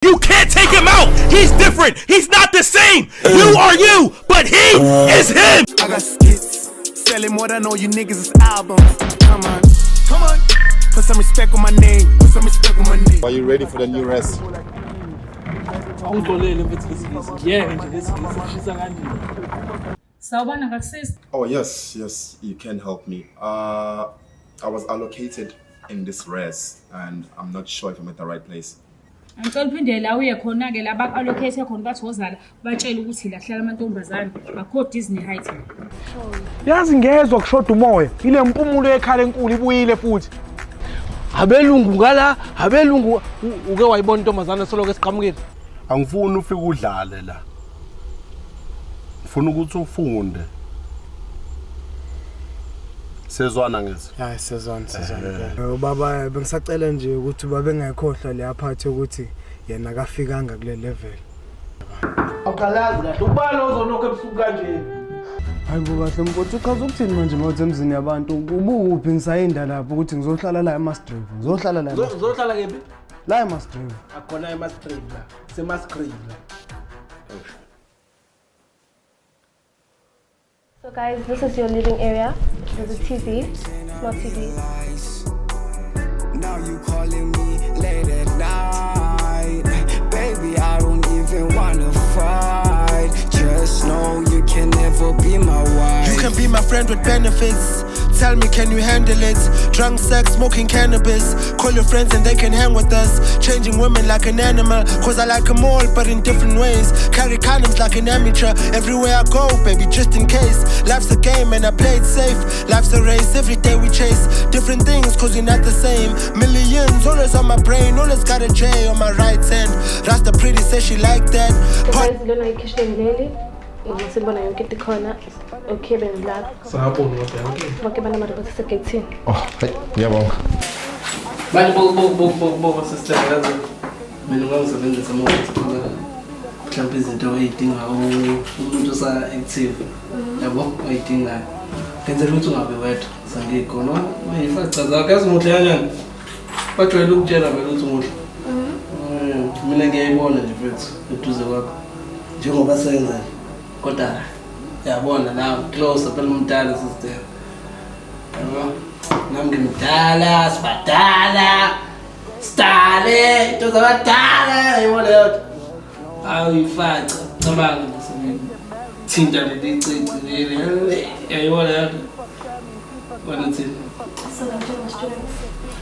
You can't take him out. He's different. He's not the same. You are you, but he is him. I got skits, selling more than all you niggas is albums. Come on, come on. Put some respect on my name. Put some respect on my name. Are you ready for the new rest? Oh yes, you can help me. I was allocated in this res and I'm not sure if I'm at the right place. Ngicela uphindela uye khona ke laba allocate khona bathi wozala batshela ukuthi la hlala amantombazane akho Disney height. Yazi ngezwe kushoda umoya ile mpumulo ekhala enkulu ibuyile futhi. Abelungu ngala abelungu uke wayibona intombazane soloko esiqhamukile. Angifuni ufike udlale la. Ngifuna ukuthi ufunde. Sezwana ngezi. Hayi sezwana. Baba bengisacela nje ukuthi babe ngekhohlwa le aphathi ukuthi yena akafikanga kule level. Awukalazi kahle ubani ozonokho ebusuku kanje. Hayi bo kahle mfowethu uchaza ukuthini manje mawuthi emzini yabantu ubuphi ngisayinda lapho ukuthi ngizohlala la eMastrave. Ngizohlala la. Uzohlala kephi? La eMastrave. Akona eMastrave la. Semaskrave la. So guys, this is your living area. There's a TV, smart TV. Now you calling me late at night. Baby, I don't even wanna fight. Just know you can never be my wife. You can be my friend with benefits. Tell me, can you handle it? Drunk sex, smoking cannabis. Call your friends and they can hang with us. Changing women like an animal. Cause I like them all, but in different ways. Carry condoms like an amateur. Everywhere I go, baby, just in case. Life's a game and I play it safe. Life's a race, every day we chase different things cause we're not the same. Millions, always on my brain. Always got a J on my right hand. Rasta pretty says she like that. Sibona yonke into khona okay bengilazi Sabona okay bonke bana mara bathi segate Oh, ngiyabonga. Manje bo sister yazi mina ngizobenzisa ukuthi mhlawumbe izinto oyidinga umuntu sa active yabo oyidinga ngenzela ukuthi ungabe wedwa sangikhona uyifaca zakho yazimuhle kanjani bajwayele ukutshela vele ukuthi umuhle mina ngiyayibona nje mfethu eduze kwakho njengoba senza kodwa yabona la close phela umdala sister yabo nami ngimdala sibadala stale into zabadala yibona yodwa ayifaca cabanga thinta lelicinci leli yayibona yodwa wena thini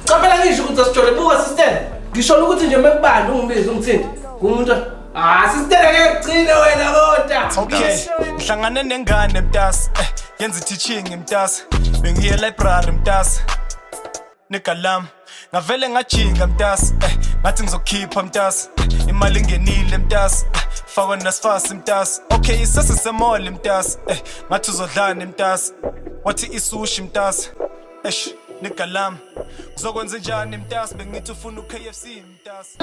Qaphela ngisho ukuthi asijole buka sister ngisho ukuthi nje mekubanda ungibiza ungithinte kumuntu sister ngiyagcina wena kodwa Okay, ngihlangane nengane mntasi yenza teaching mntasi bengiye library mntasi nekalam ngavele ngajinga mntasi ngathi ngizokhipha mntasi imali ngenile mntasi fakwa nasifasi mntasi okay isese semall mntasi ngathi uzodlana mntasi wathi isushi mntasi nekalam ngizokwenza njani mntasi bengithi ufuna uKFC mntasi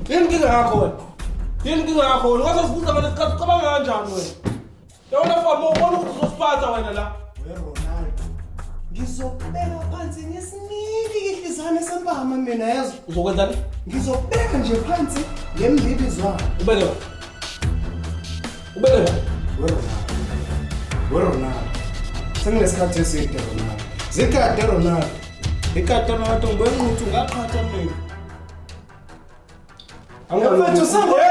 Inkinga yakho wena. Inkinga yakho wena. Ungasazibuza ngale sikhathi cabanga kanjani wena? Yawona fama ubona ukuthi uzosiphatha wena la. Ronaldo. Ngizokubeka phansi ngesiniki ihlizane sempama mina yazi. Uzokwenzani? Ngizokubeka nje phansi ngemibizwana. Ubeke. Ronaldo. Senginesikhathi eside Ronaldo. Zikade Ronaldo. Ikade Ronaldo ngibengquthu ngaqhatha mina. Angafethu sangwe.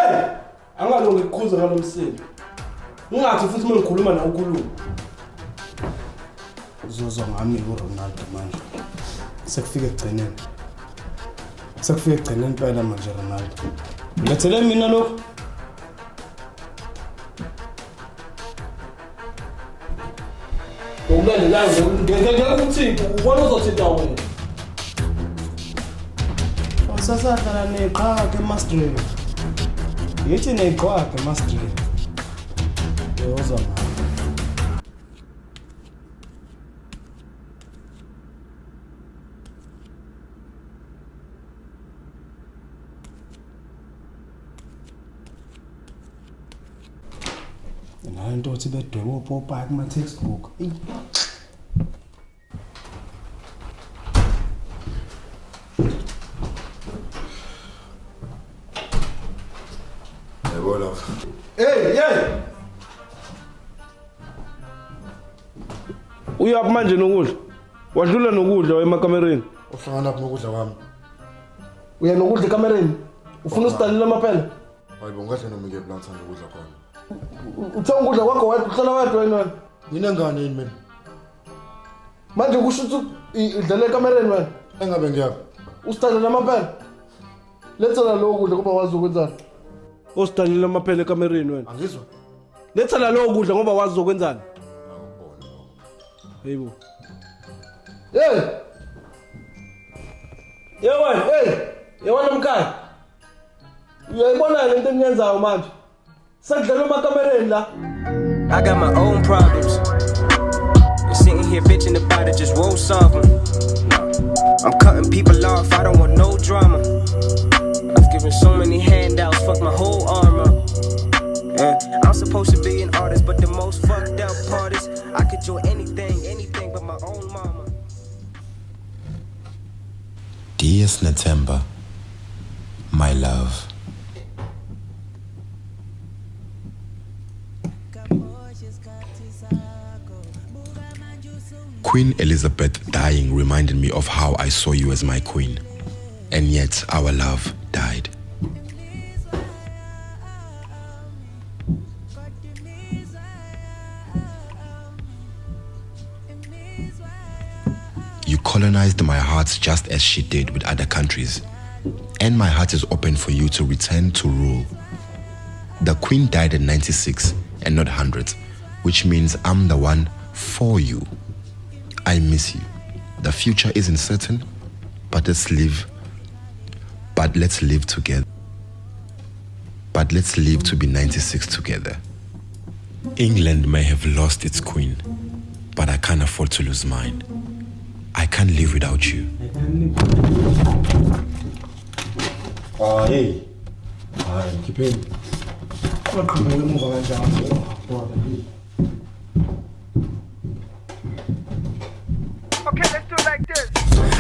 Angalungi ukukhuza ngalomsini. Ungathi futhi uma ngikhuluma nawe ukhuluma. Uzozwa ngami uRonaldo manje. Sekufike egcineni. Sekufike egcineni phela manje Ronaldo. Ngithele mina lokho. Ungale la ngeke ukuthi ubona uzothinta wena. Sasahlala neqhaka eMaastricht. Yithi neqhaka eMaastricht. Yozwa manje. Nto othi bedwebe uPopa kuma textbook. Hey! Uyaphi manje nokudla? Wadlula nokudla emakamereni. Uhlangana nokudla kwami. Uya nokudla ekamereni? Ufuna usidalela amaphela? Hayibo ngahle noma ngeke ngithanda ukudla khona. Uthenga ukudla kwakho wedwa uhlala wedwa wena. Nginengane yini mina? Manje kusho ukuthi idlala ekamereni wena. Engabe ngiyaphi? Usidalela amaphela. Letha la lo kudla ngoba wazi ukwenzani. Usidalela amaphela ekamereni wena. Angizwa. Letha la lo kudla ngoba wazi ukwenzani. Awubona lo. Hayibo. Hey! Yewena mkhaya. Uyayibona lento enyenzayo manje. Sekudlala emakamereni la. I got my own problems. You're sitting here bitching about it, just won't solve them. I'm cutting people off, I don't want no drama. I've given so many handouts, fucked my whole arm up. Yeah, I'm supposed to be an artist, but the most fucked up part is I could do anything but my own mama. Dear Snatemba, my love. Queen Elizabeth dying reminded me of how I saw you as my queen, and yet our love died. You colonized my heart just as she did with other countries, and my heart is open for you to return to rule. The queen died at 96 and not 100, which means I'm the one for you. I miss you. The future isn't certain, but let's live together. But let's live to be 96 together. England may have lost its queen, but I can't afford to lose mine. I can't live without you. Hey. Mkhipheni. Waqhubeka emuva kanjani? Okay, let's do it like this.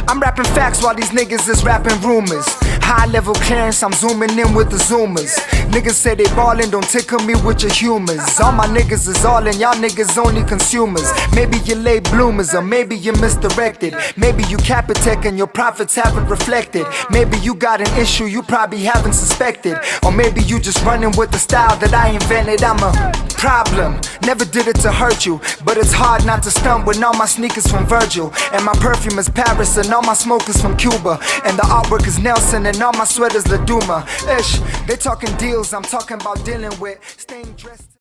I'm rapping facts while these niggas is rapping rumors. High level clearance, I'm zooming in with the zoomers. Niggas say they ballin', don't tickle me with your humors. All my niggas is all in, y'all niggas only consumers. Maybe you're late bloomers, or maybe you're misdirected. Maybe you Capitec and your profits haven't reflected. Maybe you got an issue you probably haven't suspected. Or maybe you just running with the style that I invented. I'm a problem, never did it to hurt you, but it's hard not to stunt when all my sneakers from Virgil, and my perfume is Paris, and all my smoke is from Cuba, and the artwork is Nelson, and all my sweaters La Duma. Ish, they talking deals, I'm talking about dealing with staying dressed.